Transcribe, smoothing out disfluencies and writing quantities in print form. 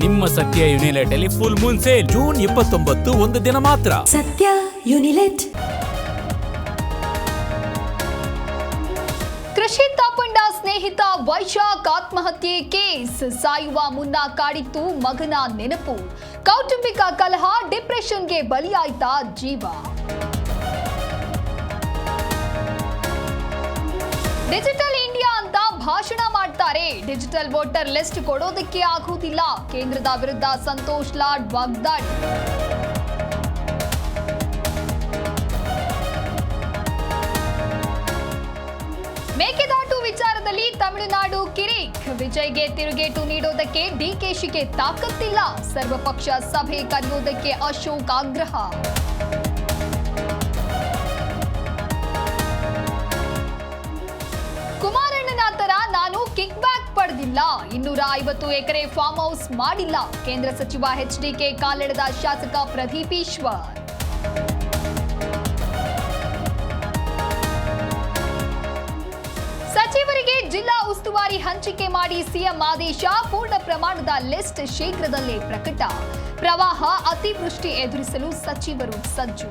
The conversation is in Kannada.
ನಿಮ್ಮ ಸತ್ಯ ಯುನಿಲೆಟ್ ಅಲ್ಲಿ ಫುಲ್ ಮೂನ್ ಸೇಲ್ ಜೂನ್ 29 ಒಂದು ದಿನ ಮಾತ್ರ. ಸತ್ಯ ಯುನಿಲೆಟ್. ಕೃಷಿ ತಾಪಂಡ ಸ್ನೇಹಿತ ವೈಶಾಖ್ ಆತ್ಮಹತ್ಯೆ ಕೇಸ್. ಸಾಯುವ ಮುನ್ನ ಕಾಡಿತ್ತು ಮಗನ ನೆನಪು. ಕೌಟುಂಬಿಕ ಕಲಹ, ಡಿಪ್ರೆಷನ್ಗೆ ಬಲಿಯಾಯ್ತಾ ಜೀವ. ಡಿಜಿಟಲ್ ಇಂಡಿಯಾ ಅಂತ ಭಾಷಣ ಮಾಡ್ತಾರೆ, ಡಿಜಿಟಲ್ ವೋಟರ್ ಲಿಸ್ಟ್ ಕೊಡೋದಕ್ಕೆ ಆಗುವುದಿಲ್ಲ. ಕೇಂದ್ರದ ವಿರುದ್ಧ ಸಂತೋಷ್ ಲಾಡ್ ವಾಗ್ದಾಳಿ. ಮೇಕೆದಾಟು ವಿಚಾರದಲ್ಲಿ ತಮಿಳುನಾಡು ಕಿರಿಕ್. ವಿಜಯ್ಗೆ ತಿರುಗೇಟು ನೀಡೋದಕ್ಕೆ ಡಿಕೆಶಿಗೆ ತಾಕತ್ತಿಲ್ಲ. ಸರ್ವಪಕ್ಷ ಸಭೆ ಕರೆಯೋದಕ್ಕೆ ಅಶೋಕ್ ಆಗ್ರಹ. ಕುಮಾರಣ್ಣನ ತರ ನಾನು ಕಿಕ್ ಬ್ಯಾಕ್ ಪಡೆದಿಲ್ಲ. 250 ಎಕರೆ ಫಾರ್ಮ್ ಹೌಸ್ ಮಾಡಿಲ್ಲ. ಕೇಂದ್ರ ಸಚಿವ ಎಚ್ಡಿಕೆ ಕಾಲೆಳೆದ ಶಾಸಕ ಪ್ರದೀಪ್ ಈಶ್ವರ್. ಸಚಿವರಿಗೆ ಜಿಲ್ಲಾ ಉಸ್ತುವಾರಿ ಹಂಚಿಕೆ ಮಾಡಿ ಸಿಎಂ ಆದೇಶ. ಪೂರ್ಣ ಪ್ರಮಾಣದ ಲಿಸ್ಟ್ ಶೀಘ್ರದಲ್ಲೇ ಪ್ರಕಟ. ಪ್ರವಾಹ, ಅತಿವೃಷ್ಟಿ ಎದುರಿಸಲು ಸಚಿವರು ಸಜ್ಜು.